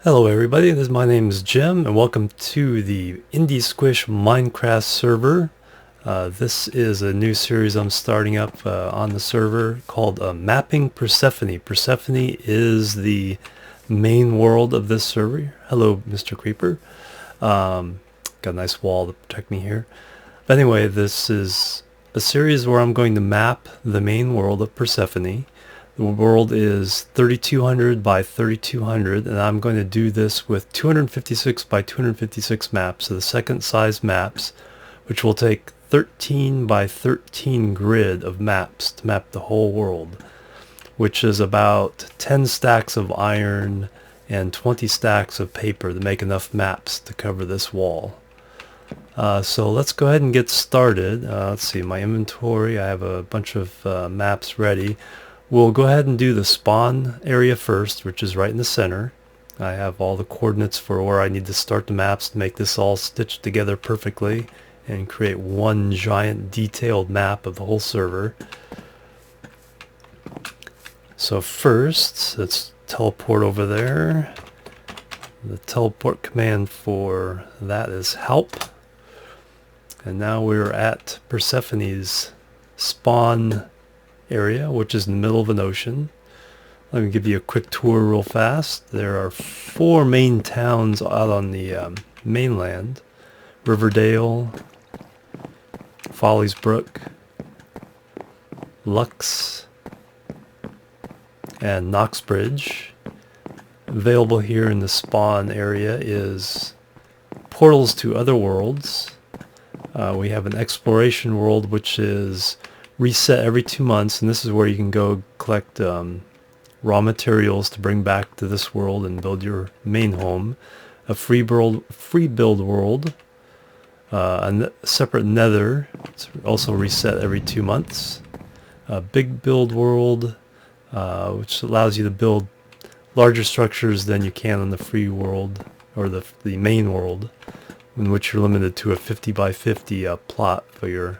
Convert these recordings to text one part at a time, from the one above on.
Hello everybody, my name is Jim and welcome to the Indie Squish Minecraft Server. This is a new series I'm starting up on the server called Mapping Persephone. Persephone is the main world of this server. Hello Mr. Creeper. Got a nice wall to protect me here. But anyway, this is a series where I'm going to map the main world of Persephone. The world is 3200 by 3200 and I'm going to do this with 256 by 256 maps, so the second size maps, which will take 13 by 13 grid of maps to map the whole world, which is about 10 stacks of iron and 20 stacks of paper to make enough maps to cover this wall. So let's go ahead and get started. Let's see, my inventory, I have a bunch of maps ready. We'll go ahead and do the spawn area first, which is right in the center. I have all the coordinates for where I need to start the maps to make this all stitched together perfectly and create one giant detailed map of the whole server. So first, let's teleport over there. The teleport command for that is help. And now we're at Persephone's spawn area, which is in the middle of an ocean. Let me give you a quick tour real fast. There are 4 main towns out on the mainland: Riverdale, Folliesbrook, Lux, and Knoxbridge. Available here in the spawn area is portals to other worlds. We have an exploration world, which is reset every 2 months, and this is where you can go collect raw materials to bring back to this world and build your main home. A free build world, a separate nether, it's also reset every 2 months. A big build world, which allows you to build larger structures than you can on the free world, or the main world, in which you're limited to a 50 by 50 plot for your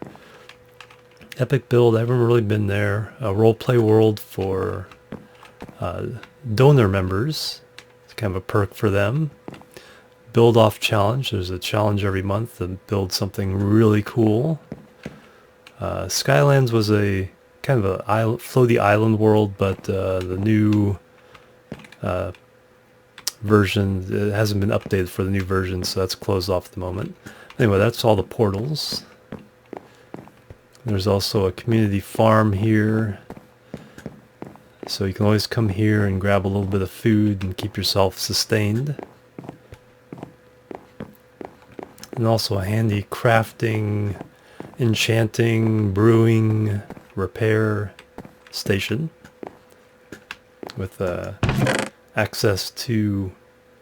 epic build. I haven't really been there. A roleplay world for donor members. It's kind of a perk for them. Build off challenge. There's a challenge every month to build something really cool. Skylands was a kind of a floaty island world, but the new version, it hasn't been updated for the new version, so that's closed off at the moment. Anyway, that's all the portals. There's also a community farm here, so you can always come here and grab a little bit of food and keep yourself sustained. And also a handy crafting, enchanting, brewing, repair station with access to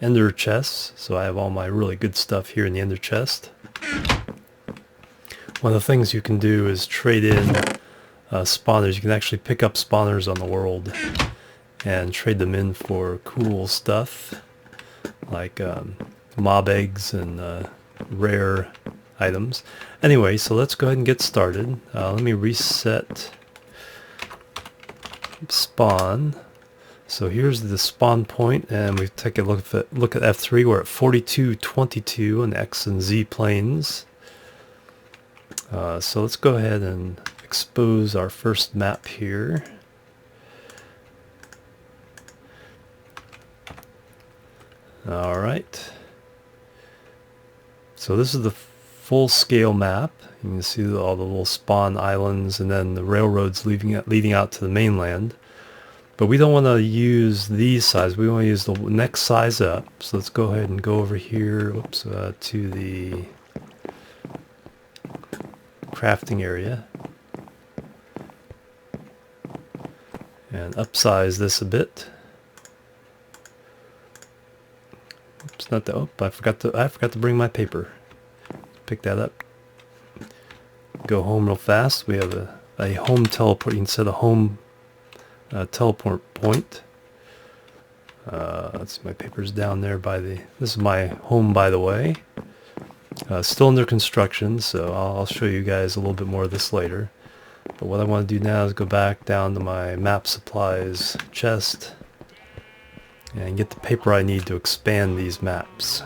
ender chests, so I have all my really good stuff here in the ender chest. One of the things you can do is trade in spawners. You can actually pick up spawners on the world and trade them in for cool stuff like mob eggs and rare items. Anyway, so let's go ahead and get started. Let me reset spawn. So here's the spawn point, and we take a look at F3. We're at 4222 on the X and Z planes. So let's go ahead and expose our first map here. Alright. So this is the full scale map. You can see all the little spawn islands and then the railroads leading out to the mainland. But we don't want to use these sizes. We want to use the next size up. So let's go ahead and go over here to the crafting area and upsize this a bit. Oops, not that. Oh, I forgot to bring my paper. Pick that up. Go home real fast. We have a home teleport. You can set a home teleport point. Let's see, my paper's down there by the. This is my home, by the way. Still under construction, so I'll show you guys a little bit more of this later. But what I want to do now is go back down to my map supplies chest and get the paper I need to expand these maps.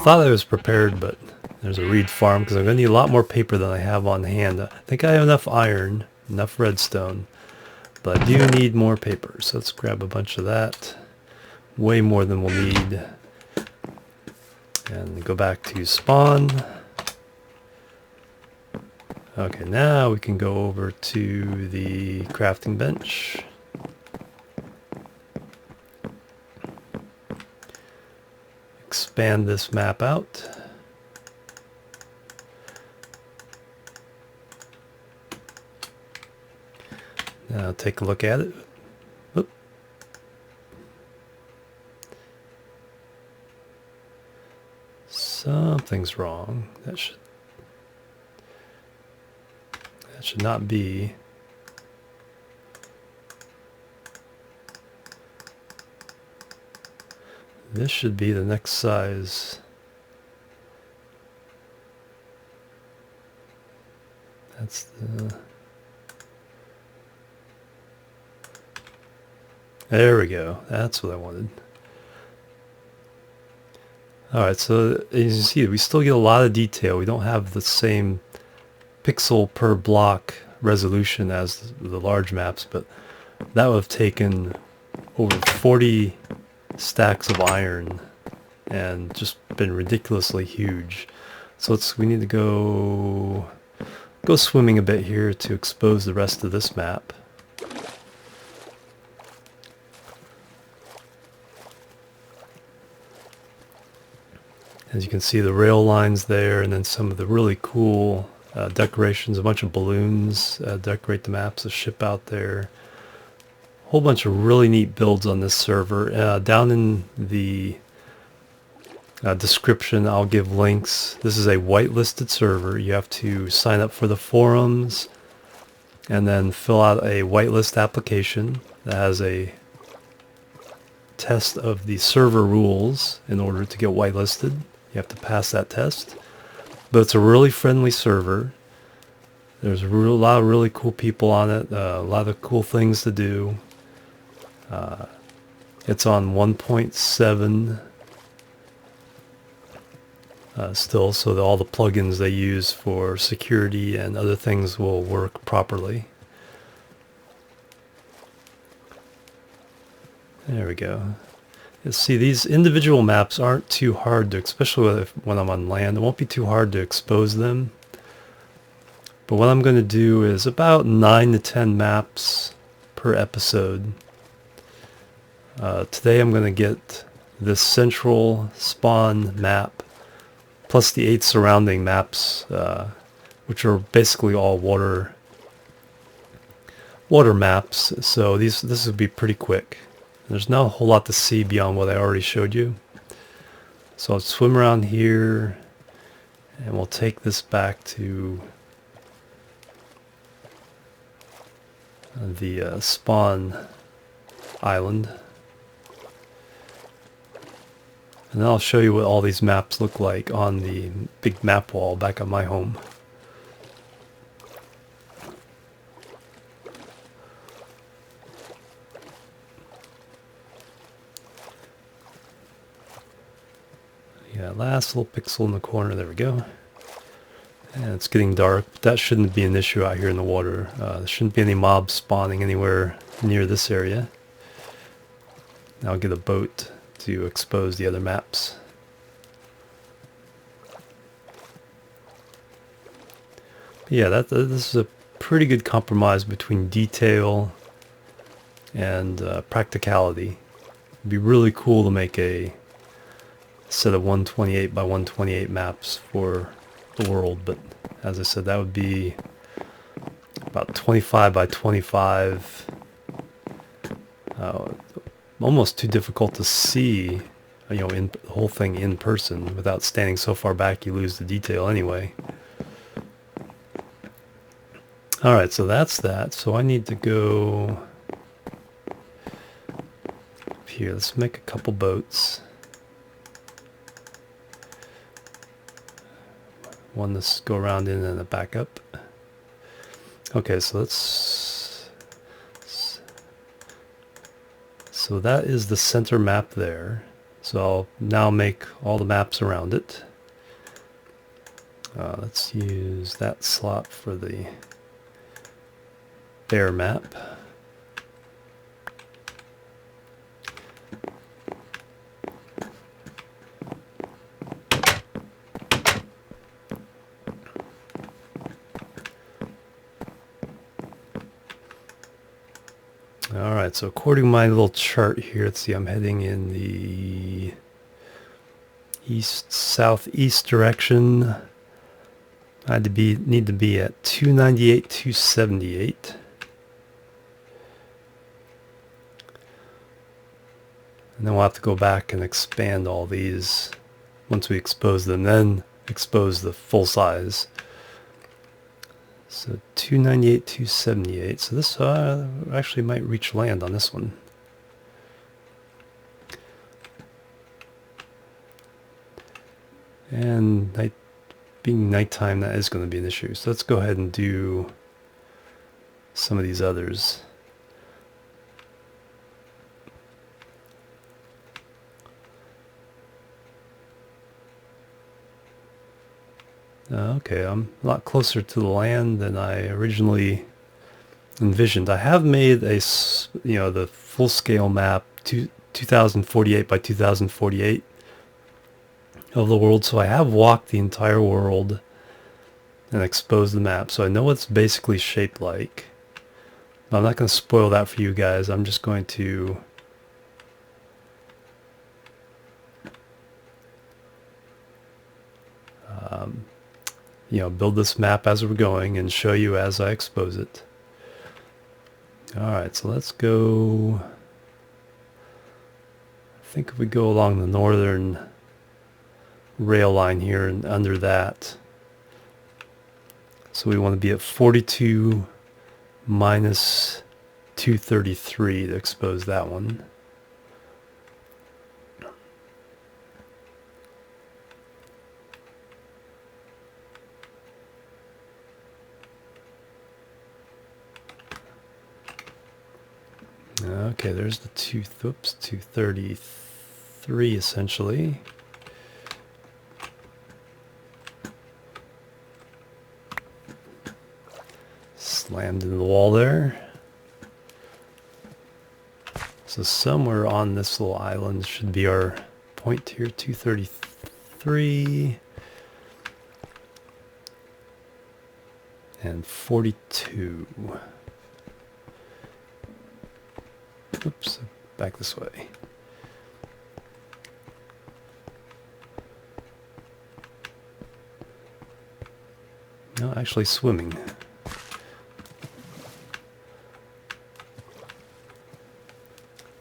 Thought I was prepared, but there's a reed farm because I'm going to need a lot more paper than I have on hand. I think I have enough iron, enough redstone, but I do need more paper. So let's grab a bunch of that. Way more than we'll need. And go back to spawn. Okay, now we can go over to the crafting bench. Expand this map out. Now take a look at it. Oop. Something's wrong. That should not be. This should be the next size. That's the... There we go. That's what I wanted. Alright, so as you see, we still get a lot of detail. We don't have the same pixel per block resolution as the large maps, but that would have taken over 40 stacks of iron and just been ridiculously huge. So we need to go swimming a bit here to expose the rest of this map. As you can see, the rail lines there, and then some of the really cool decorations, a bunch of balloons decorate the maps, a ship out there. A whole bunch of really neat builds on this server. Down in the description, I'll give links. This is a whitelisted server. You have to sign up for the forums and then fill out a whitelist application that has a test of the server rules in order to get whitelisted. You have to pass that test. But it's a really friendly server. There's a lot of really cool people on it, a lot of cool things to do. It's on 1.7 still, so that all the plugins they use for security and other things will work properly. There we go. You see, these individual maps aren't too hard to, especially when I'm on land, it won't be too hard to expose them. But what I'm going to do is about 9 to 10 maps per episode. Today I'm going to get this central spawn map plus the 8 surrounding maps, which are basically all water maps. So this would be pretty quick. There's not a whole lot to see beyond what I already showed you. So I'll swim around here and we'll take this back to the spawn island. And then I'll show you what all these maps look like on the big map wall back on my home. Yeah, last little pixel in the corner, there we go. And it's getting dark, but that shouldn't be an issue out here in the water. There shouldn't be any mobs spawning anywhere near this area. Now I'll get a boat to expose the other maps. But yeah, this is a pretty good compromise between detail and practicality. It'd be really cool to make a set of 128 by 128 maps for the world, but as I said, that would be about 25 by 25. Almost too difficult to see, in the whole thing in person. Without standing so far back, you lose the detail anyway. Alright, so that's that. So I need to go up here. Let's make a couple boats. One to go around in and a back up. Okay, so let's So that is the center map there. So I'll now make all the maps around it. Let's use that slot for the bear map. Alright, so according to my little chart here, let's see, I'm heading in the east-southeast direction. I need to be at 298, 278. And then we'll have to go back and expand all these once we expose them, then expose the full size. So 298, 278. So this actually might reach land on this one. And being nighttime, that is going to be an issue. So let's go ahead and do some of these others. Okay, I'm a lot closer to the land than I originally envisioned. I have made a, the full-scale map, 2048 by 2048 of the world, so I have walked the entire world and exposed the map, so I know what it's basically shaped like. I'm not going to spoil that for you guys. I'm just going to build this map as we're going and show you as I expose it. Alright, so let's go. I think if we go along the northern rail line here and under that, so we want to be at 42 minus 233 to expose that one. Okay, there's the 233 essentially. Slammed into the wall there. So somewhere on this little island should be our point here, 233 and 42. Oops, back this way. No, actually swimming.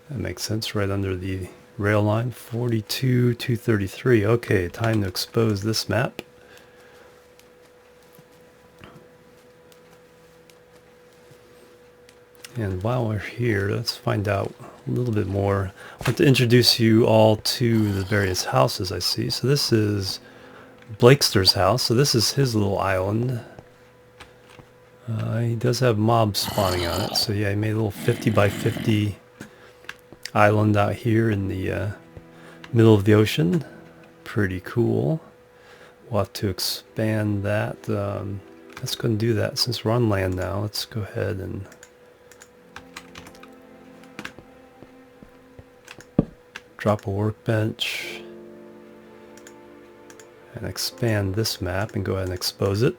That makes sense, right under the rail line. 42, 233. Okay, time to expose this map. And while we're here, let's find out a little bit more. I want to introduce you all to the various houses I see. So this is Blakester's house. So this is his little island. He does have mobs spawning on it. So yeah, he made a little 50 by 50 island out here in the middle of the ocean. Pretty cool. We'll have to expand that. Let's go and do that since we're on land now. Let's go ahead and drop a workbench and expand this map and go ahead and expose it.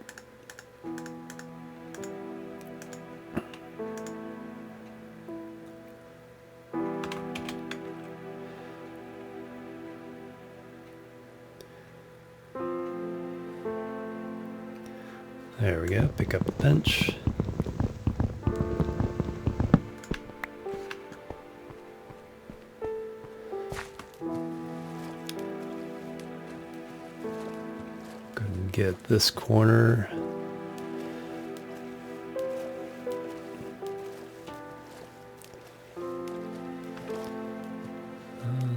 There we go, pick up a bench. Go ahead and get this corner.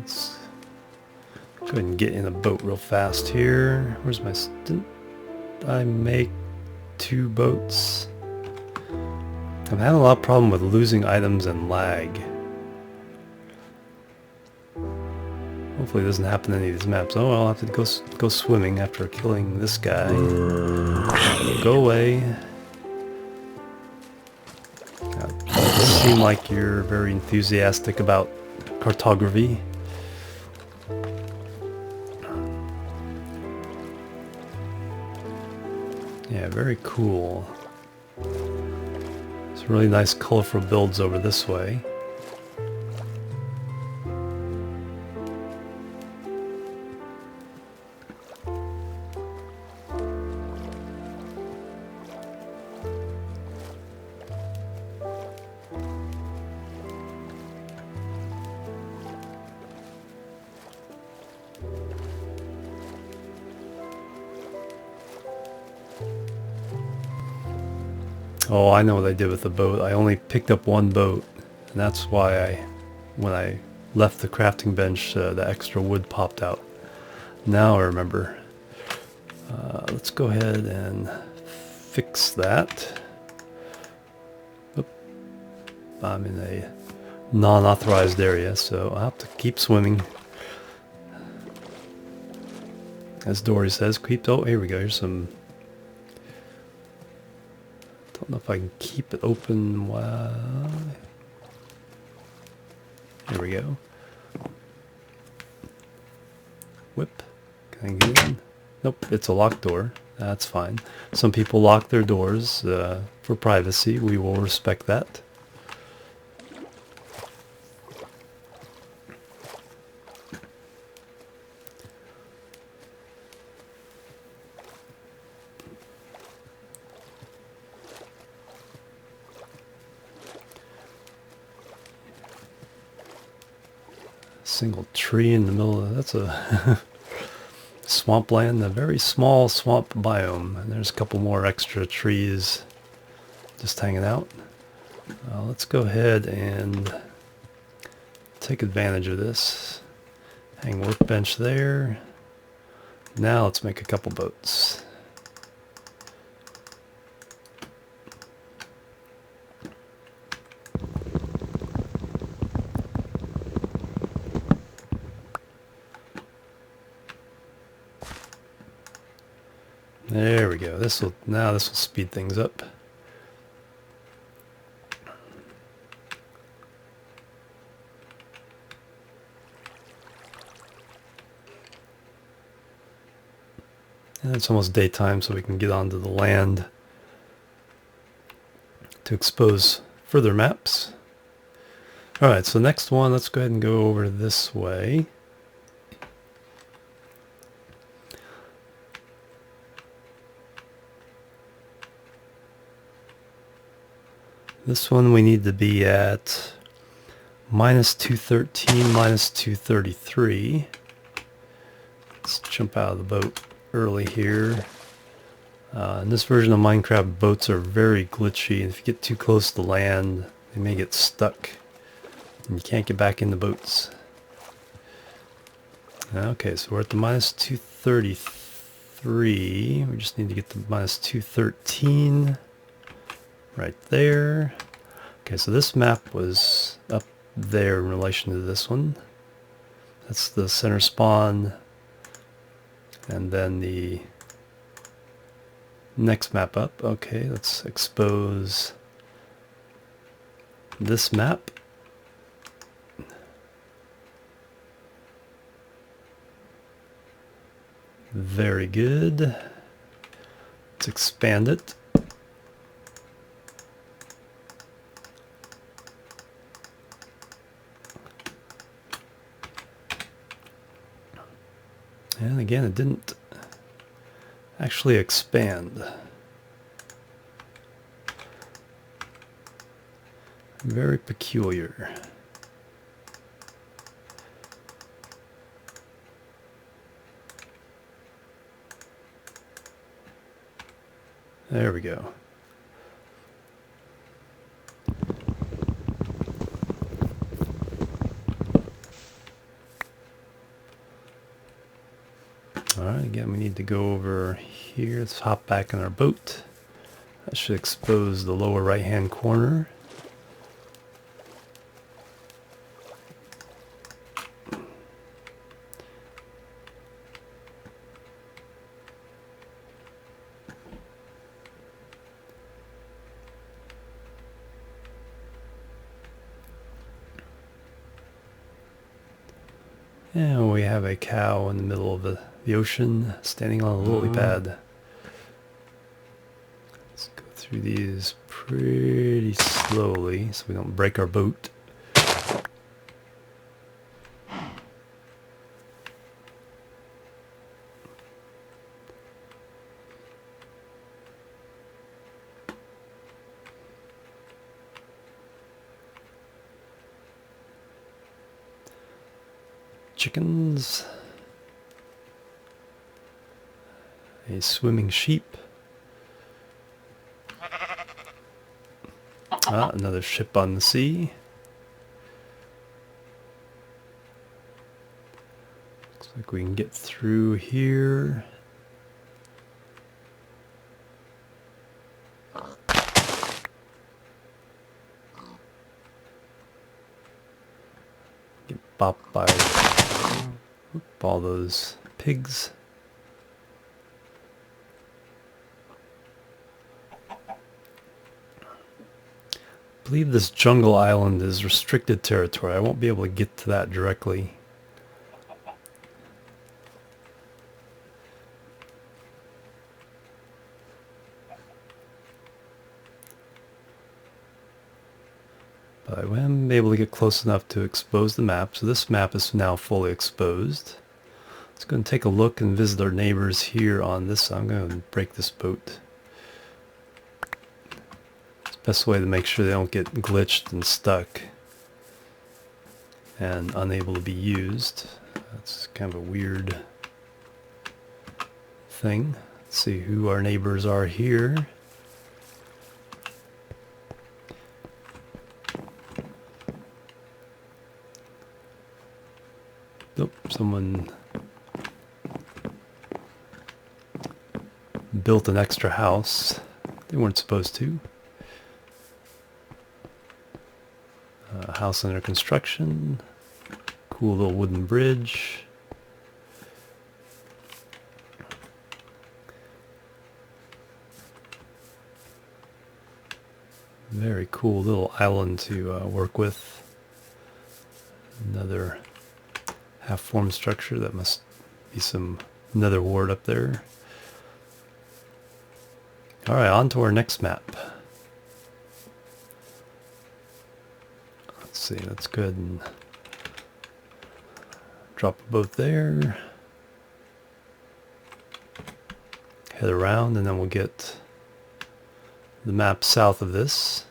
Let's go ahead and get in a boat real fast here. Where's my didn't I make 2 boats? I'm having a lot of problem with losing items and lag. Hopefully it doesn't happen in any of these maps. Oh, I'll have to go swimming after killing this guy. Go away. You seem like you're very enthusiastic about cartography. Yeah, very cool. Some really nice colorful builds over this way. Oh, I know what I did with the boat. I only picked up one boat, and that's why when I left the crafting bench, the extra wood popped out. Now I remember. Let's go ahead and fix that. Oop. I'm in a non-authorized area, so I'll have to keep swimming. As Dory says, keep... Oh, here we go. Here's some... Don't know if I can keep it open while... Here we go. Whip. Can I get in? Nope, it's a locked door. That's fine. Some people lock their doors for privacy. We will respect that. Single tree in the middle of... That's a... swampland, a very small swamp biome, and there's a couple more extra trees just hanging out. Let's go ahead and take advantage of this. Hang workbench there. Now let's make a couple boats. There we go. Now this will speed things up. And it's almost daytime, so we can get onto the land to expose further maps. Alright, so next one, let's go ahead and go over this way. This one we need to be at minus 213, minus 233. Let's jump out of the boat early here. In this version of Minecraft, boats are very glitchy. If you get too close to land, they may get stuck. And you can't get back in the boats. Okay, so we're at the minus 233. We just need to get to minus 213. Right there. Okay, so this map was up there in relation to this one. That's the center spawn. And then the next map up. Okay, let's expose this map. Very good. Let's expand it. And again, it didn't actually expand. Very peculiar. There we go. Alright, again we need to go over here. Let's hop back in our boat. That should expose the lower right hand corner. And we have a cow in the middle of the ocean standing on a lily pad. Let's go through these pretty slowly so we don't break our boat. Chickens. A swimming sheep. Ah, another ship on the sea. Looks like we can get through here. Get bopped by all those pigs. I believe this jungle island is restricted territory. I won't be able to get to that directly. But I am able to get close enough to expose the map. So this map is now fully exposed. Let's go and take a look and visit our neighbors here on this. I'm going to break this boat. It's the best way to make sure they don't get glitched and stuck and unable to be used. That's kind of a weird thing. Let's see who our neighbors are here. Nope, someone built an extra house. They weren't supposed to. House under construction. Cool little wooden bridge. Very cool little island to work with. Another half-formed structure. That must be some nether wart up there. Alright, on to our next map. Let's see, let's go ahead and drop a boat there. Head around and then we'll get the map south of this.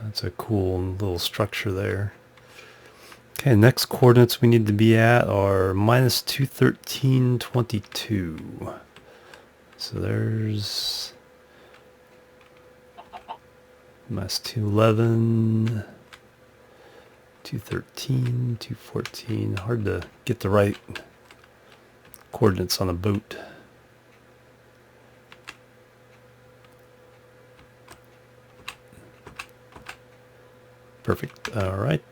That's a cool little structure there. Okay, next coordinates we need to be at are minus 213.22. So there's minus 211, 213, 214. Hard to get the right coordinates on a boat. Perfect. All right,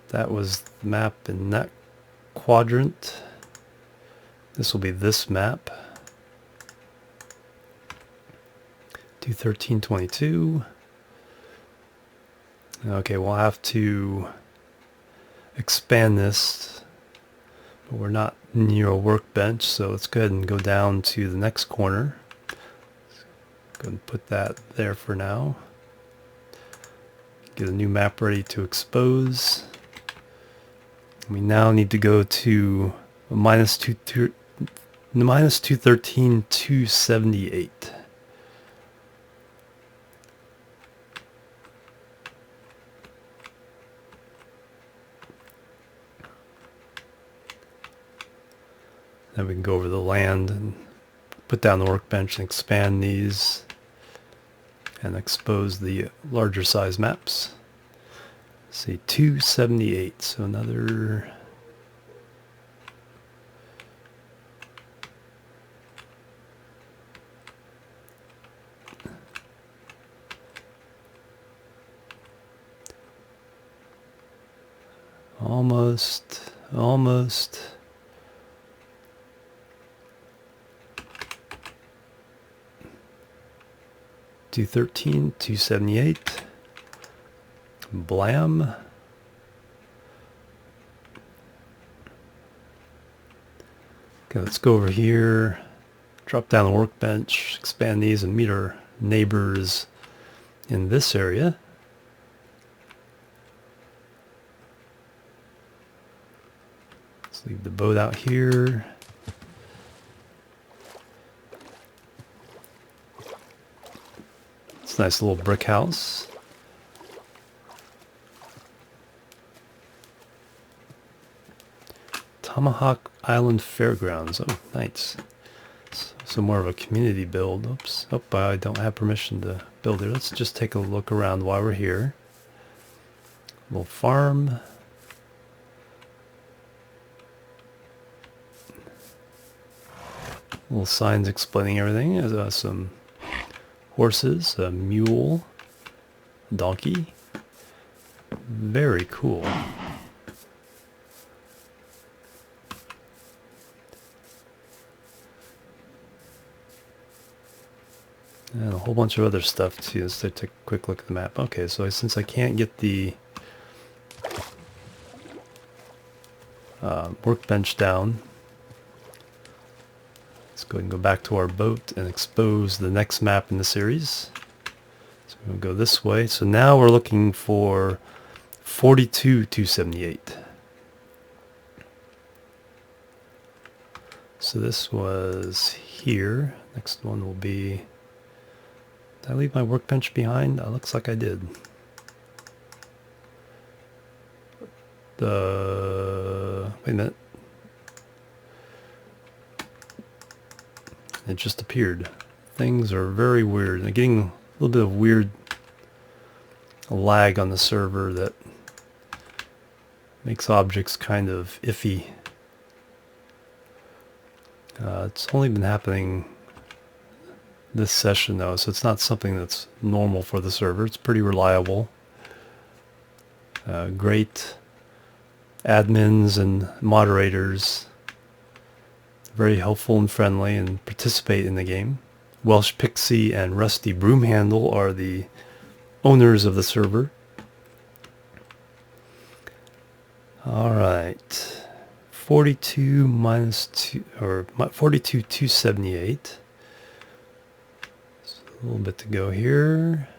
that was the map in that quadrant. This will be this map. 213.22. Okay, we'll have to expand this, but we're not near a workbench, so let's go ahead and go down to the next corner. Go ahead and put that there for now. Get a new map ready to expose. We now need to go to minus 213.278. Then we can go over the land and put down the workbench and expand these and expose the larger size maps. See, 278, so another almost. 213, 278. Blam. Okay, let's go over here, drop down the workbench, expand these, and meet our neighbors in this area. Let's leave the boat out here. It's a nice little brick house. Tomahawk Island Fairgrounds. Oh, nice. So more of a community build. Oops. Oh, I don't have permission to build here. Let's just take a look around while we're here. Little farm. Little signs explaining everything. There's some horses, a mule, donkey. Very cool. And a whole bunch of other stuff too. Let's take a quick look at the map. Okay, so since I can't get the workbench down, let's go ahead and go back to our boat and expose the next map in the series. So we'll go this way. So now we're looking for 42,278. So this was here. Next one will be... Did I leave my workbench behind? Looks like I did. Wait a minute. It just appeared. Things are very weird. I'm getting a little bit of weird lag on the server that makes objects kind of iffy. It's only been happening this session though, so it's not something that's normal for the server. It's pretty reliable. Great admins and moderators, very helpful and friendly, and participate in the game. Welsh Pixie and Rusty Broomhandle are the owners of the server. Alright, 42 minus 2, or 42,278. A little bit to go here.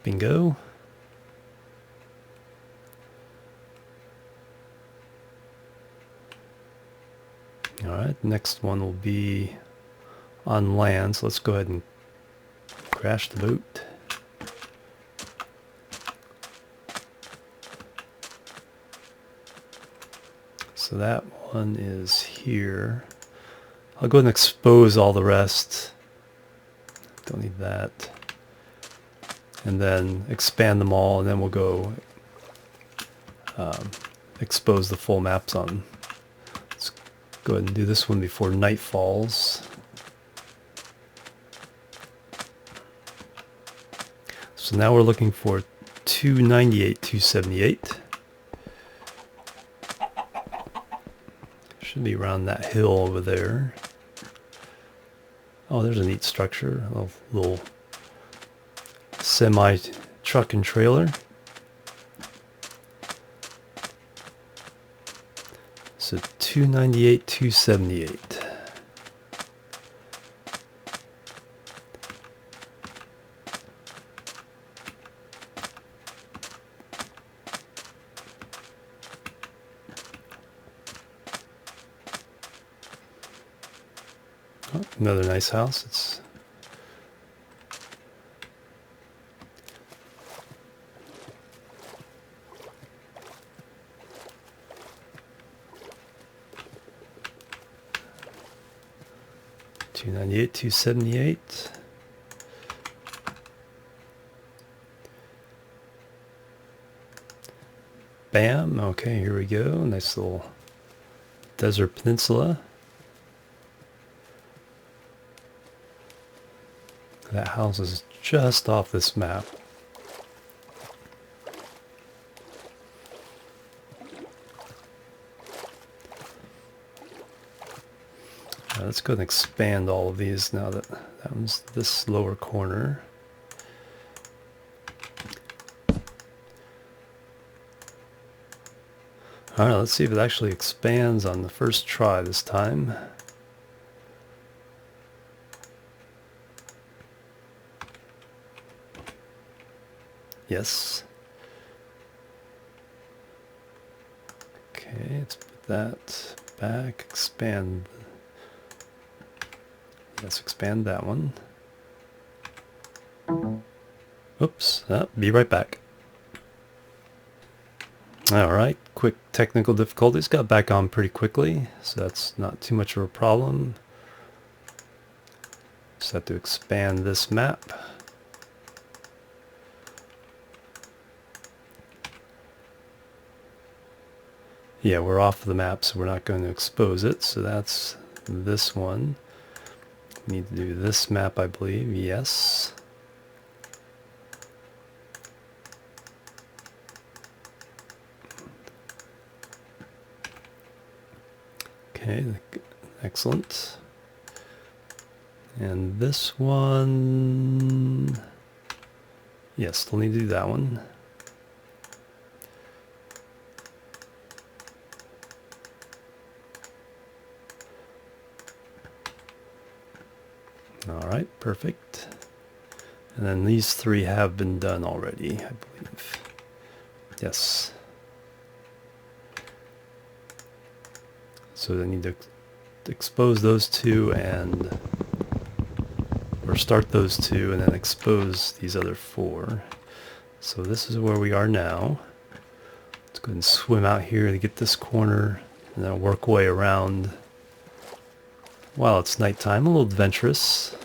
Bingo. Alright, next one will be on land, so let's go ahead and crash the boat. So that one is here. I'll go ahead and expose all the rest. Don't need that. And then expand them all, and then we'll go expose the full maps on. Let's go ahead and do this one before night falls. So now we're looking for 298,278. Should be around that hill over there. Oh, there's a neat structure. A little semi truck and trailer. So 298,278. Oh, another nice house. It's $298,278. Bam. Okay, here we go. Nice little desert peninsula. That house is just off this map. Let's go and expand all of these now that that one's this lower corner. Alright, let's see if it actually expands on the first try this time. Yes. Okay, let's put that back, expand. Yes, expand that one. Oops, be right back. Alright, quick technical difficulties. Got back on pretty quickly, so that's not too much of a problem. Just have to expand this map. Yeah, we're off the map, so we're not going to expose it. So that's this one. We need to do this map, I believe. Yes. Okay, excellent. And this one... Yes, still need to do that one. Alright, perfect. And then these three have been done already, I believe. Yes. So I need to expose those two and... or start those two and then expose these other four. So this is where we are now. Let's go ahead and swim out here to get this corner and then work way around. While it's nighttime, a little adventurous.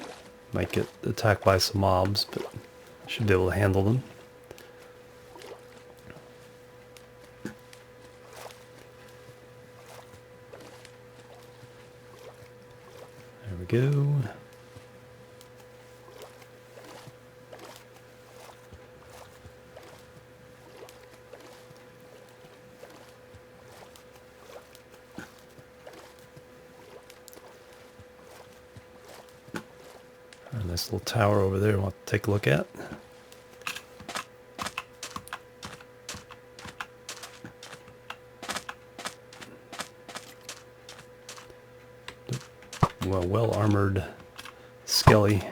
Might get attacked by some mobs, but should be able to handle them. There we go. Nice little tower over there I want to take a look at. Well armored skelly.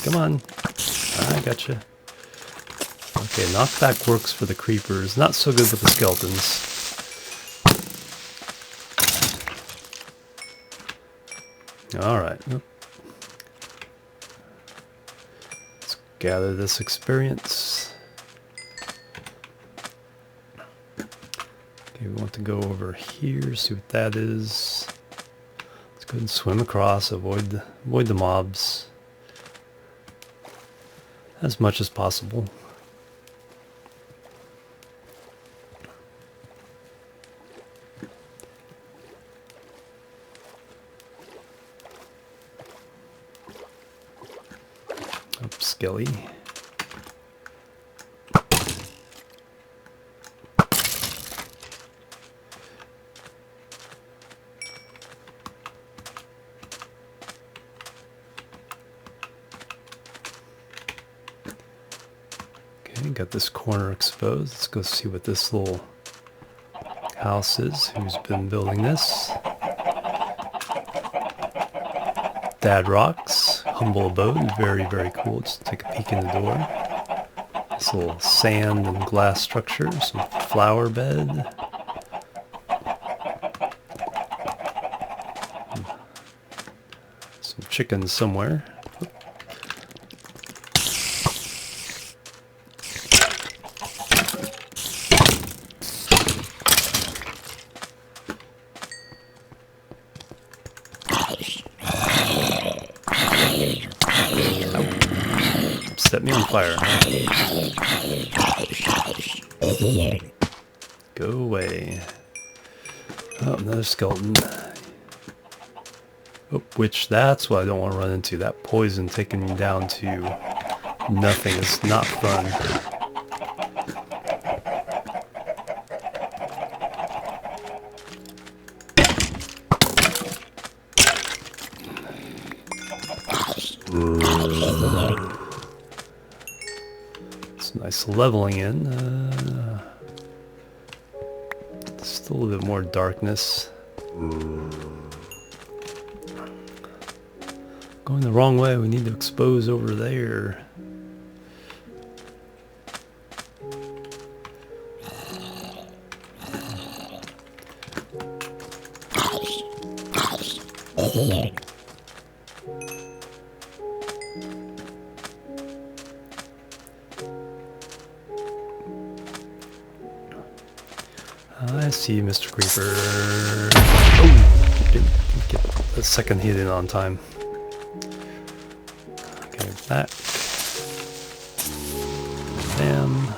Come on. I gotcha. Okay, knockback works for the creepers, not so good with the skeletons. Alright. Let's gather this experience. Okay, we want to go over here, see what that is. Let's go ahead and swim across, avoid the mobs as much as possible. Skelly. Okay, got this corner exposed. Let's go see what this little house is. Who's been building this? Dad Rocks, humble abode, very, very cool. Let's take a peek in the door. This little sand and glass structure, some flower bed. Some chickens somewhere. Set me on fire. Go away. Oh, another skeleton. Oh, which that's what I don't want to run into. That poison taking me down to Nothing is not fun. It's nice leveling in. Still a little bit more darkness. Going the wrong way, we need to expose over there. I see you, Mr. Creeper. Oh! Didn't get a second hit in on time. Okay, back. Bam.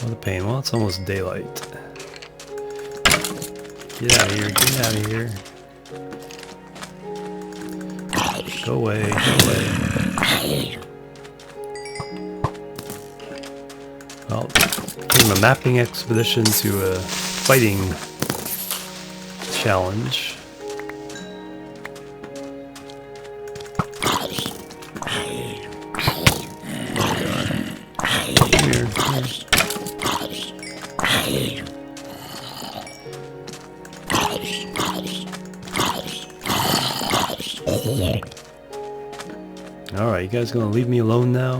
What a pain. Well, it's almost daylight. Get out of here, get out of here. Go away, go away. Well, came a mapping expedition to a fighting challenge. Come here, come here. Alright, you guys gonna leave me alone now?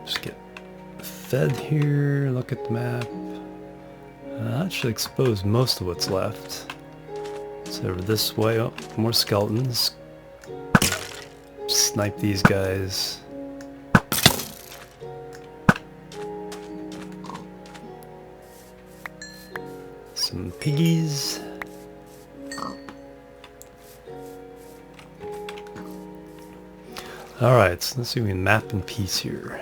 Just get fed here, look at the map. That should expose most of what's left. So over this way, oh, more skeletons. Snipe these guys. Some piggies. Alright, so let's see if we can map in peace here.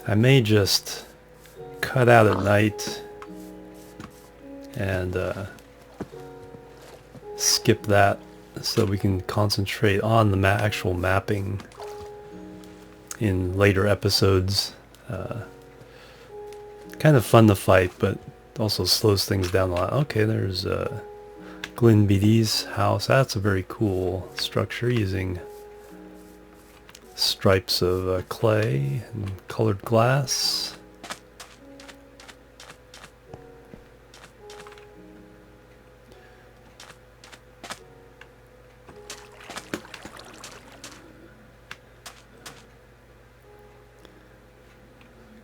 I may just cut out at night and skip that so we can concentrate on the actual mapping in later episodes. Kind of fun to fight, but also slows things down a lot. Okay, there's Glyn BD's house. That's a very cool structure using stripes of clay and colored glass.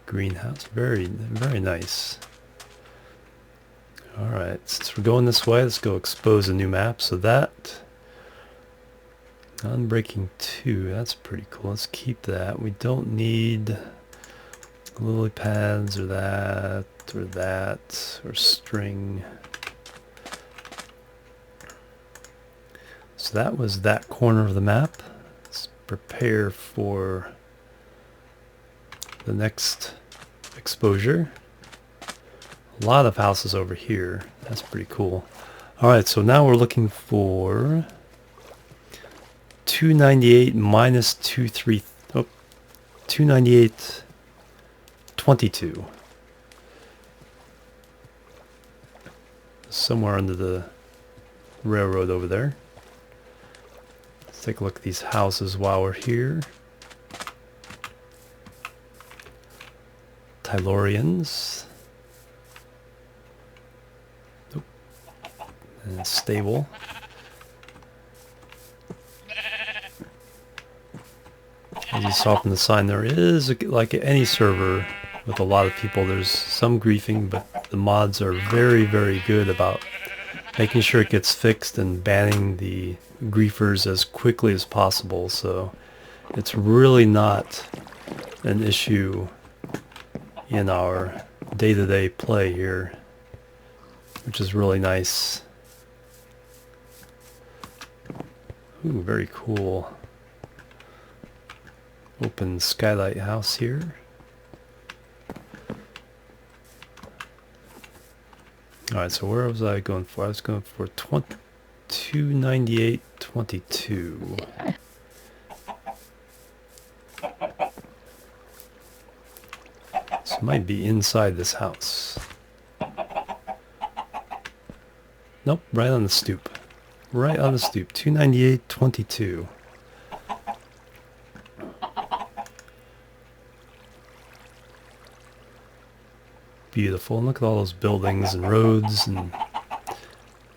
Greenhouse, very, very nice. Alright, since we're going this way, let's go expose a new map. So that, Unbreaking 2, that's pretty cool. Let's keep that. We don't need lily pads or that, or string. So that was that corner of the map. Let's prepare for the next exposure. A lot of houses over here. That's pretty cool. Alright, so now we're looking for 298 minus 298 22. Somewhere under the railroad over there. Let's take a look at these houses while we're here. Tylorians. And stable. As you saw from the sign, there is, like any server with a lot of people, there's some griefing, but the mods are very, very good about making sure it gets fixed and banning the griefers as quickly as possible. So it's really not an issue in our day-to-day play here, which is really nice. Ooh, very cool. Open skylight house here. Alright, so where was I going for? I was going for 298.22. So it might be inside this house. Nope, right on the stoop. Right on the stoop. 298.22. Beautiful. And look at all those buildings and roads and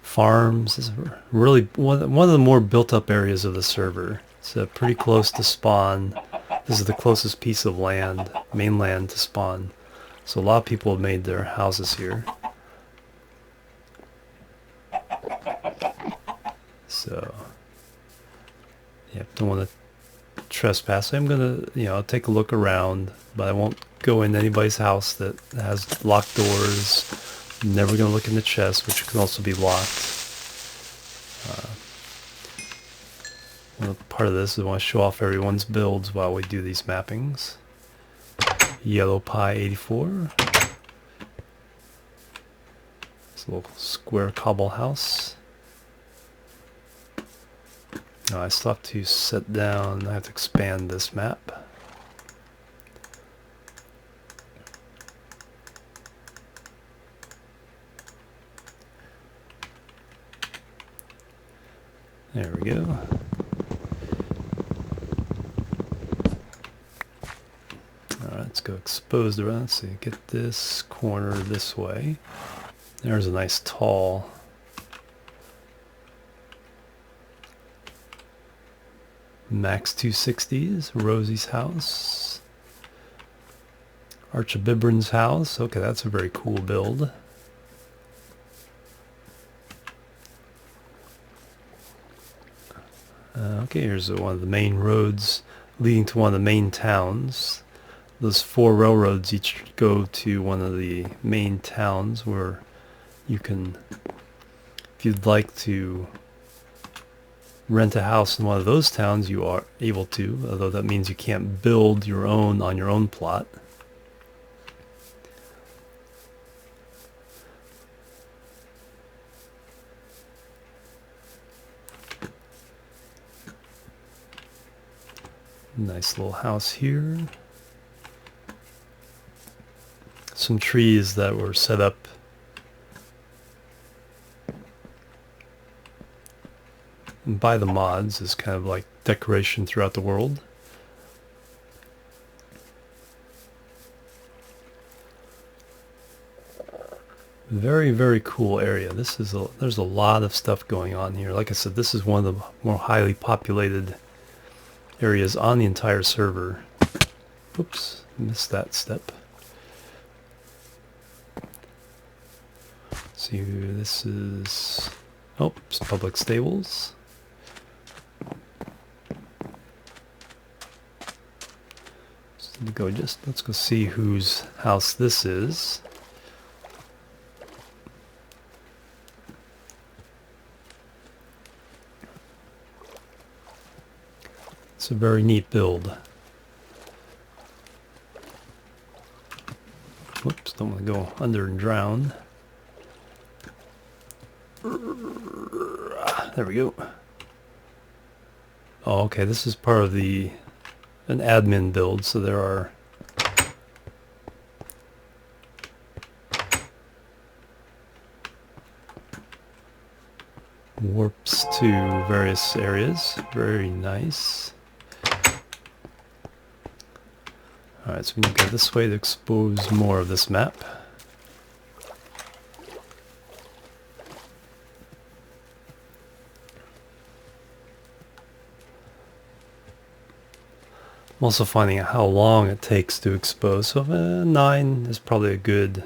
farms. This is really one of the more built up areas of the server. It's pretty close to spawn. This is the closest piece of land, mainland, to spawn. So a lot of people have made their houses here. So, yeah, don't want to trespass. I'm gonna, I'll take a look around, but I won't go in anybody's house that has locked doors. I'm never gonna look in the chest, which can also be locked. Part of this is I want to show off everyone's builds while we do these mappings. Yellow Pie 84. This little square cobble house. Now I still have to set down, I have to expand this map. There we go. Alright, let's go exposed around. So you get this corner this way. There's a nice tall Max 260s, Rosie's house, Archibibron's house. Okay, that's a very cool build. Okay, here's one of the main roads leading to one of the main towns. Those 4 railroads each go to one of the main towns where you can, if you'd like to rent a house in one of those towns, you are able to, although that means you can't build your own on your own plot. Nice little house here. Some trees that were set up by the mods is kind of like decoration throughout the world. Very, very cool area. There's a lot of stuff going on here. Like I said, this is one of the more highly populated areas on the entire server. Oops, missed that step. See, this is, oh, it's public stables. Let's go see whose house this is. It's a very neat build. Whoops, don't want to go under and drown. There we go. Oh, okay, this is part of an admin build, so there are warps to various areas. Very nice. Alright, so we need to go this way to expose more of this map. I'm also finding out how long it takes to expose, so 9 is probably a good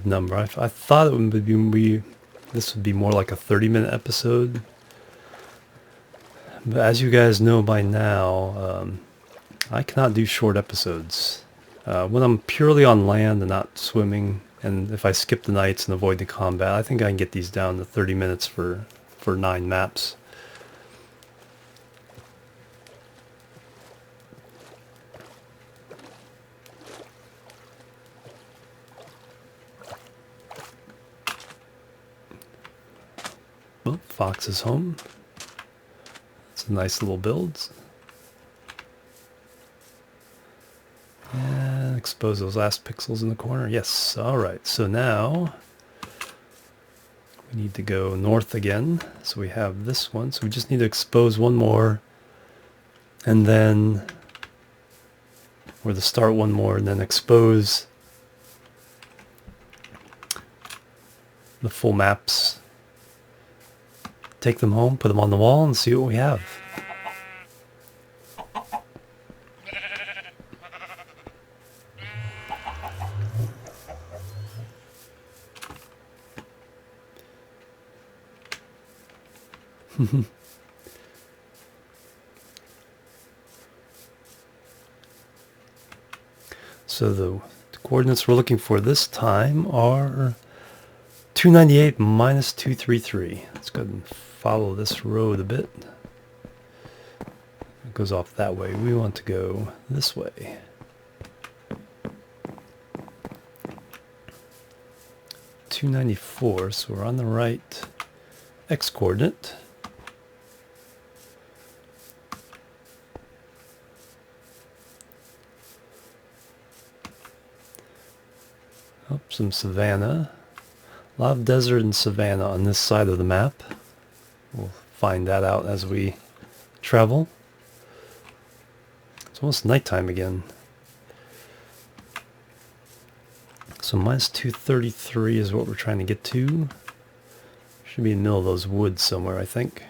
number. I thought it would be this would be more like a 30-minute episode, But as you guys know by now, I cannot do short episodes. When I'm purely on land and not swimming, and if I skip the nights and avoid the combat, I think I can get these down to 30 minutes for 9 maps. Oh, Fox is home. It's a nice little build. And expose those last pixels in the corner. Yes, alright, so now we need to go north again. So we have this one, so we just need to expose one more, and then, or to start one more, and then expose the full maps. Take them home, put them on the wall, and see what we have. So the coordinates we're looking for this time are 298 minus 233. Let's go ahead and follow this road a bit. It goes off that way. We want to go this way. .294, so we're on the right x-coordinate. Oh, some savanna. A lot of desert and savanna on this side of the map. We'll find that out as we travel. It's almost nighttime again. So minus 233 is what we're trying to get to. Should be in the middle of those woods somewhere, I think.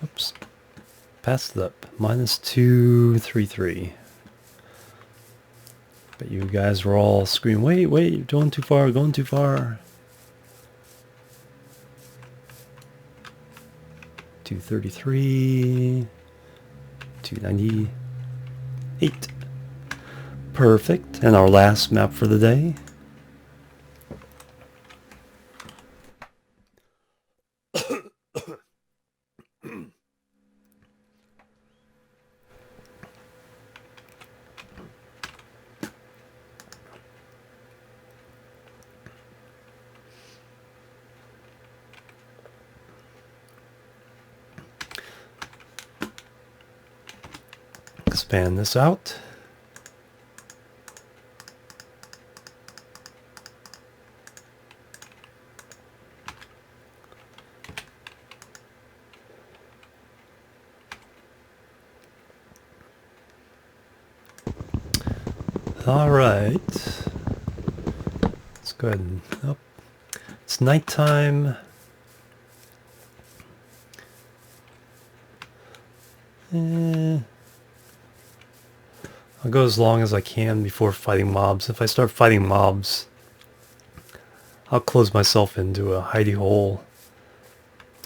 Oops. Passed it up. Minus 233. But you guys were all screaming, wait, you're going too far, going too far. 233. 298. Perfect. And our last map for the day. Expand this out. All right. Let's go ahead and, oh, it's nighttime. I'll go as long as I can before fighting mobs. If I start fighting mobs, I'll close myself into a hidey hole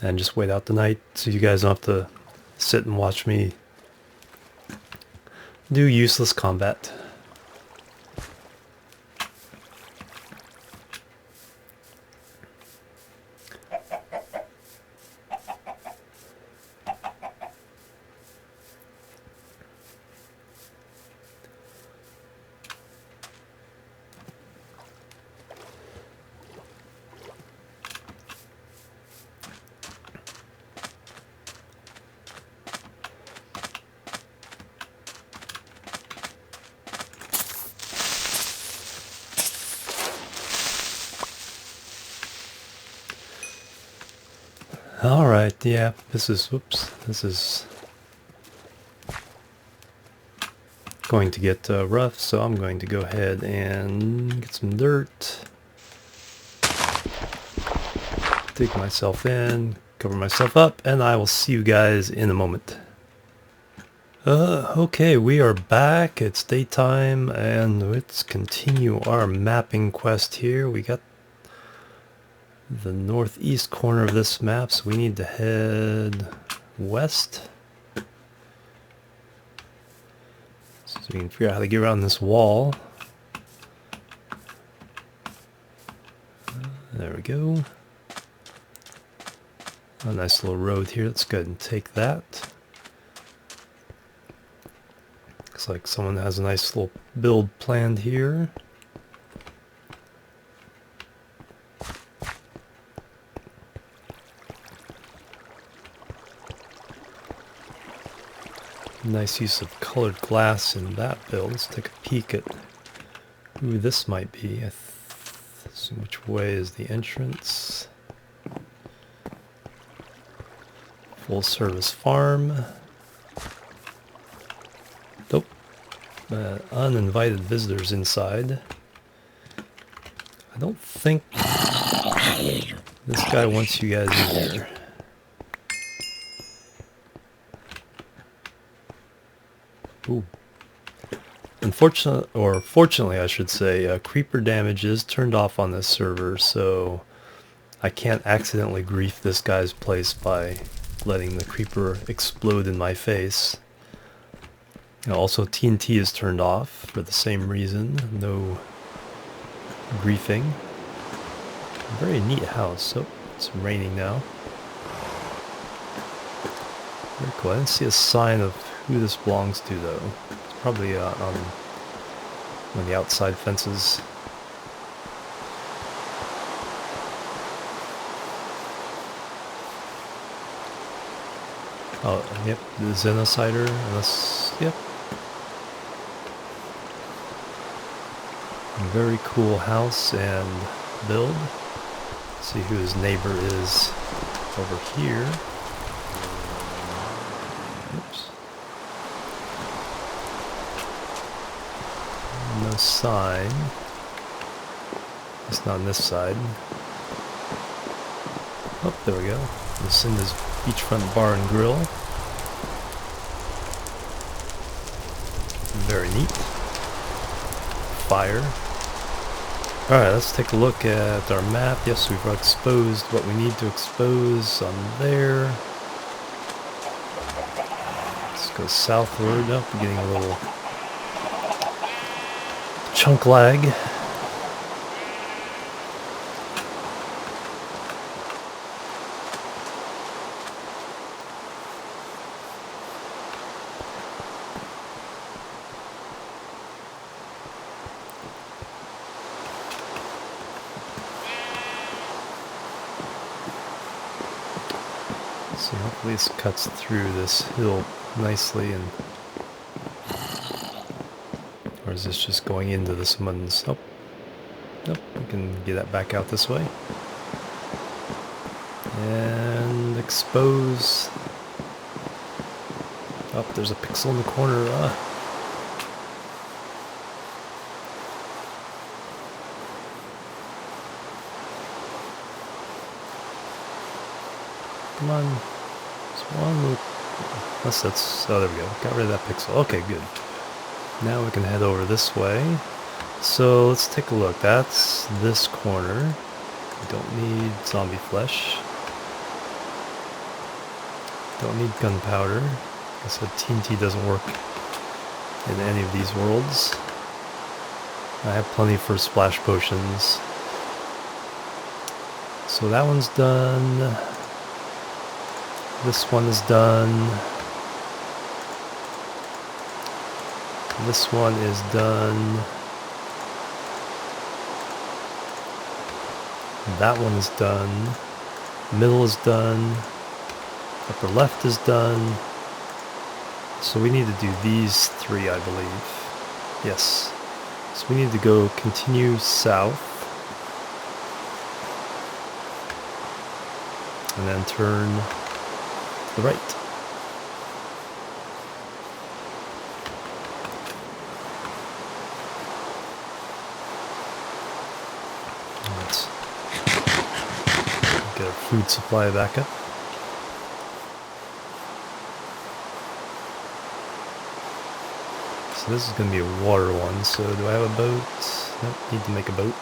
and just wait out the night so you guys don't have to sit and watch me do useless combat. Alright, yeah, this is going to get rough, so I'm going to go ahead and get some dirt, dig myself in, cover myself up, and I will see you guys in a moment. Okay, we are back. It's daytime, and let's continue our mapping quest here. We got the northeast corner of this map, so we need to head west. So we can figure out how to get around this wall. There we go. A nice little road here. Let's go ahead and take that. Looks like someone has a nice little build planned here. Nice use of colored glass in that build. Let's take a peek at who this might be. So which way is the entrance? Full service farm. Nope. Uninvited visitors inside. I don't think this guy wants you guys in here. Ooh. Fortunately, I should say, creeper damage is turned off on this server, so I can't accidentally grief this guy's place by letting the creeper explode in my face. Also, TNT is turned off for the same reason. No griefing. Very neat house. Oh, it's raining now. Very cool. I didn't see a sign of who this belongs to, though. It's probably on one of the outside fences. Oh, yep, the Xenocider, unless, yep. Very cool house and build. Let's see who his neighbor is over here. Oops. No sign. It's not on this side. Oh, there we go. This in his beachfront bar and grill. Very neat. Fire. Alright, let's take a look at our map. Yes, we've exposed what we need to expose on there. Let's go southward. Oh, we're getting a little chunk lag. So hopefully this cuts through this hill nicely, and or is this just going into someone's? Oh, nope. We can get that back out this way and expose. Oh, there's a pixel in the corner. Come on. There's one little... Unless that's... Oh, there we go. Got rid of that pixel. Okay, good. Now we can head over this way. So let's take a look. That's this corner. We don't need zombie flesh. Don't need gunpowder. Like I said, TNT doesn't work in any of these worlds. I have plenty for splash potions. So that one's done. This one is done. This one is done. That one is done. Middle is done. Upper left is done. So we need to do these three, I believe. Yes. So we need to go continue south. And then turn to the right. Let's get our food supply back up. So this is going to be a water one. So do I have a boat? Nope, need to make a boat.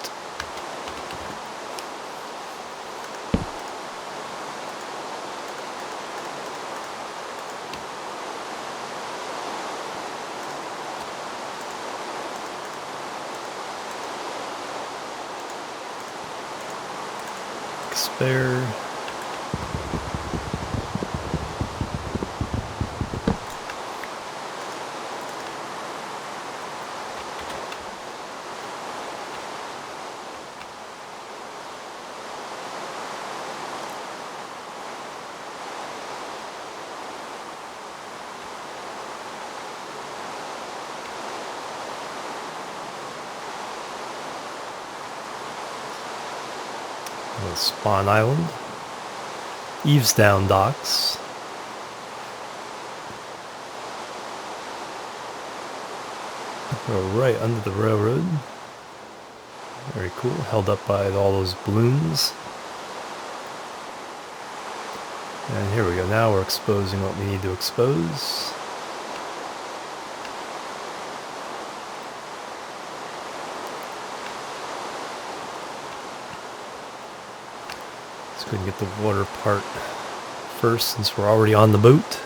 Spare. Spawn Island. Eavesdown docks. We're right under the railroad. Very cool. Held up by all those balloons. And here we go. Now we're exposing what we need to expose. Let's go and get the water part first since we're already on the boat.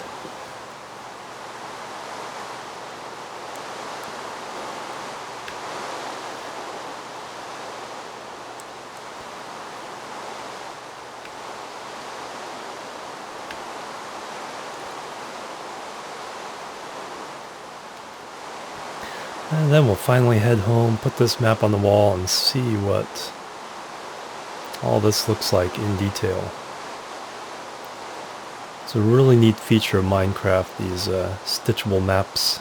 And then we'll finally head home, put this map on the wall, and see what all this looks like in detail. It's a really neat feature of Minecraft, these stitchable maps.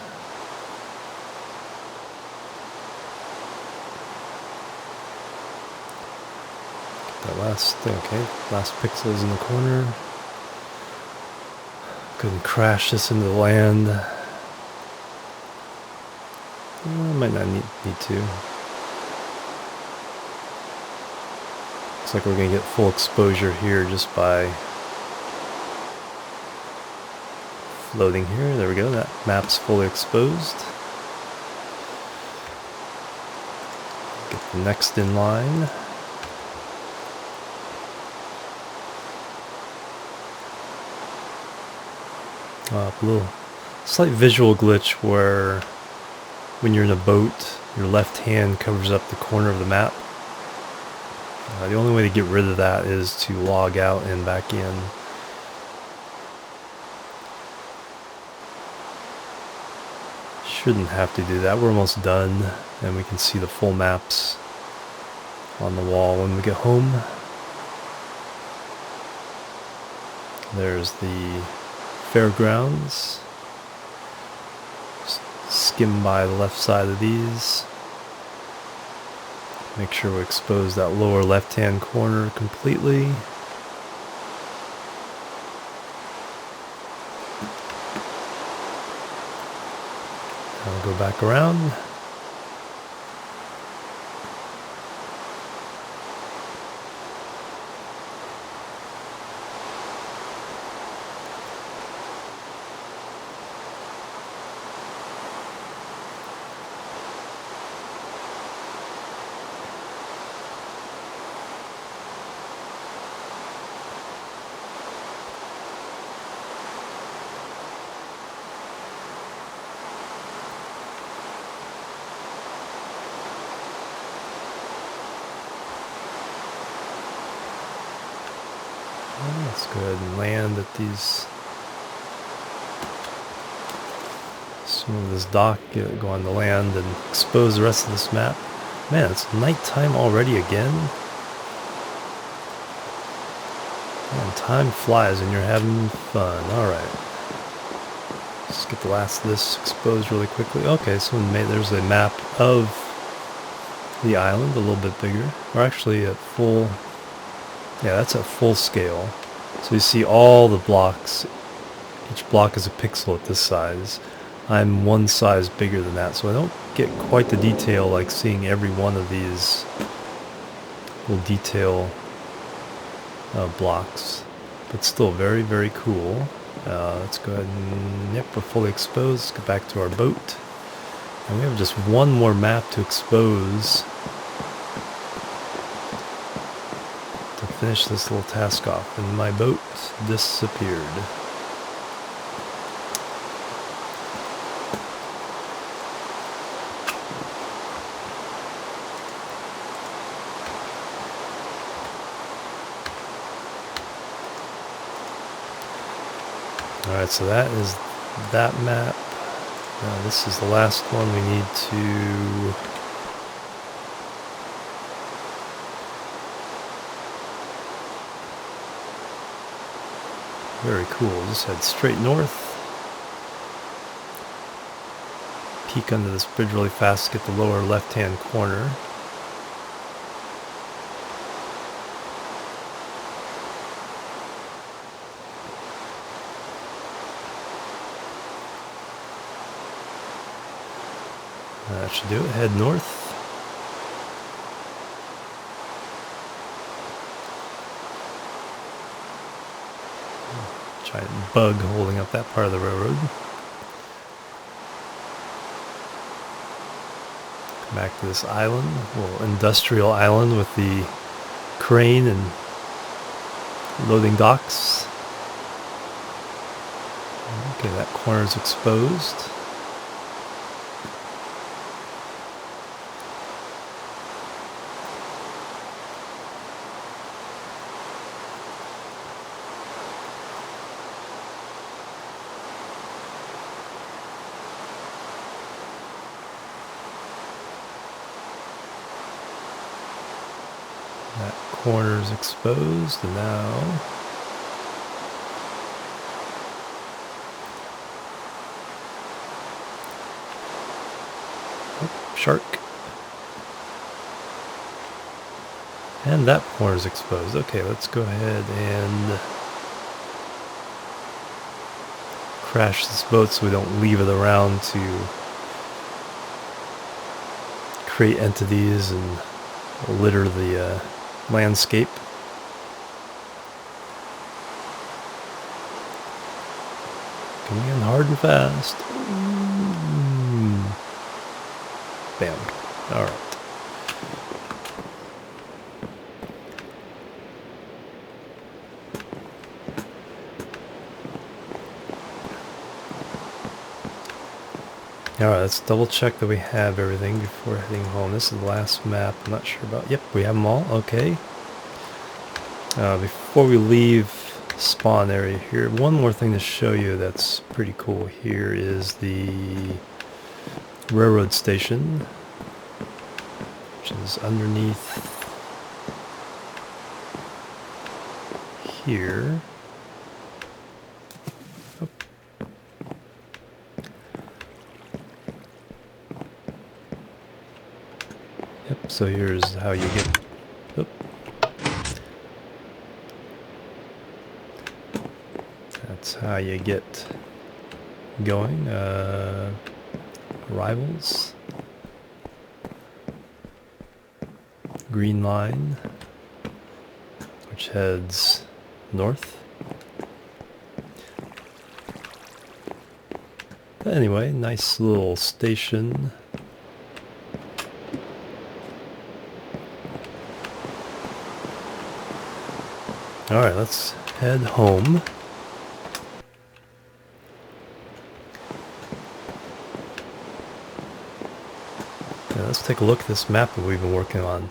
Get that last thing, okay, last pixels in the corner. Couldn't crash this into the land. Might not need to. Looks like we're going to get full exposure here just by floating here. There we go, that map's fully exposed. Get the next in line. A little slight visual glitch where when you're in a boat, your left hand covers up the corner of the map. The only way to get rid of that is to log out and back in. Shouldn't have to do that. We're almost done, and we can see the full maps on the wall when we get home. There's the fairgrounds. Skim by the left side of these. Make sure we expose that lower left hand corner completely. I'll go back around. Let's go ahead and land at these. Some of this dock, go on the land and expose the rest of this map. Man, it's nighttime already again. Man, time flies when you're having fun. Alright. Let's get the last of this exposed really quickly. Okay, so there's a map of the island, a little bit bigger. Or actually at full... Yeah, that's at full scale. So you see all the blocks. Each block is a pixel at this size. I'm one size bigger than that, so I don't get quite the detail like seeing every one of these little detail blocks. But still very, very cool. Let's go ahead and, yep, we're fully exposed. Let's get back to our boat. And we have just one more map to expose to finish this little task off, and my boat disappeared. Alright, so that is that map. Now this is the last one we need to... Very cool. Just head straight north. Peek under this bridge really fast, get the lower left-hand corner. That should do it. Head north. Giant bug holding up that part of the railroad. Come back to this island, little industrial island with the crane and loading docks. Okay, that corner is exposed. That corner is exposed, and now oh, shark. And that corner is exposed. Okay, let's go ahead and crash this boat so we don't leave it around to create entities and litter the landscape. Coming in hard and fast. Bam. Alright. Alright, let's double check that we have everything before heading home. This is the last map. I'm not sure about... Yep, we have them all. Okay. Before we leave spawn area here, one more thing to show you that's pretty cool here is the railroad station, which is underneath here. Yep, so here's how you get... Oop. That's how you get going. Arrivals. Green line, which heads north. But anyway, nice little station. Alright, let's head home. Now let's take a look at this map that we've been working on.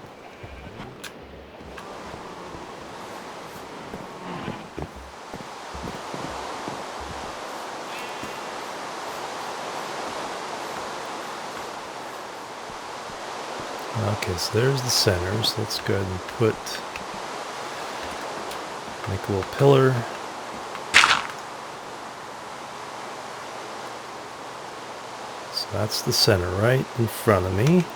Okay, so there's the center, so let's go ahead and make a little pillar. So that's the center right in front of me.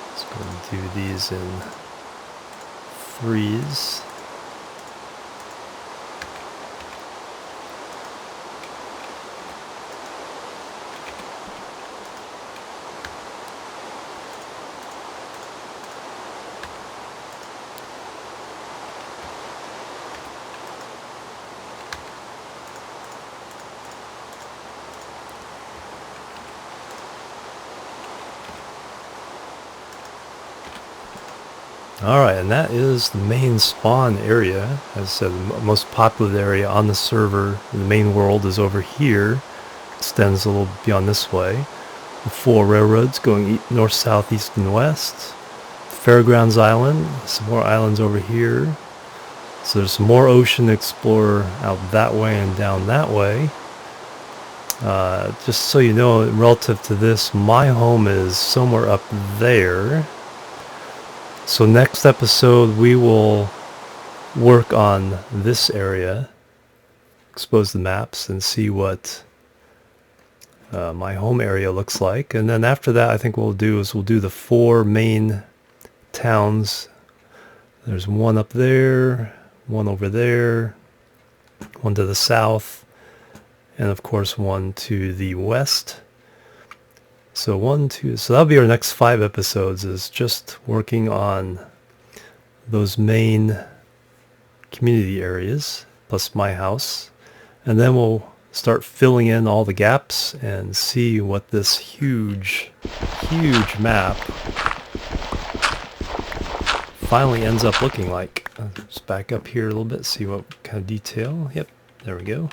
Let's go and do these in threes. Alright, and that is the main spawn area. As I said, the most popular area on the server. The main world is over here. Extends a little beyond this way. The 4 railroads going north, south, east, and west. Fairgrounds Island. Some more islands over here. So there's some more ocean to explore out that way and down that way. Just so you know, relative to this, my home is somewhere up there. So next episode we will work on this area, expose the maps, and see what my home area looks like. And then after that, I think what we'll do is we'll do the 4 main towns. There's one up there, one over there, one to the south, and of course one to the west. So so that'll be our next 5 episodes, is just working on those main community areas, plus my house. And then we'll start filling in all the gaps and see what this huge map finally ends up looking like. Let's back up here a little bit, see what kind of detail. Yep, there we go.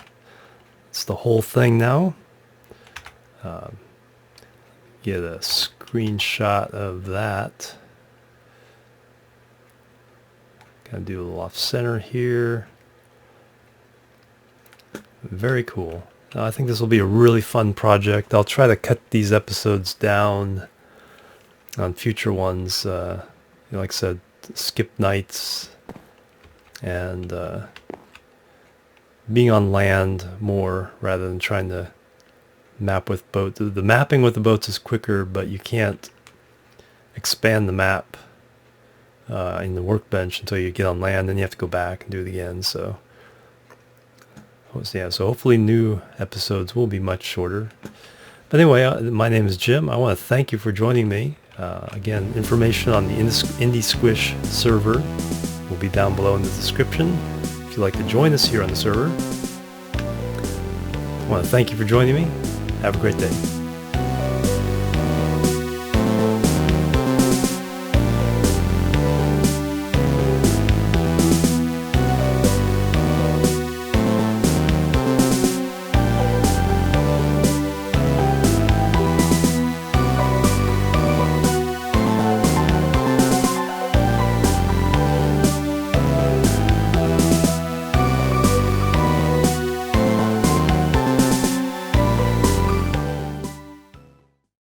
It's the whole thing now. Get a screenshot of that. Kind of do a little off center here. Very cool. I think this will be a really fun project. I'll try to cut these episodes down on future ones. Like I said, skip nights and being on land more rather than trying to map with boats. The mapping with the boats is quicker, but you can't expand the map in the workbench until you get on land. Then you have to go back and do it again. So yeah, so hopefully new episodes will be much shorter. But anyway, my name is Jim. I want to thank you for joining me. Again, information on the Indie Squish server will be down below in the description if you'd like to join us here on the server. I want to thank you for joining me. Have a great day.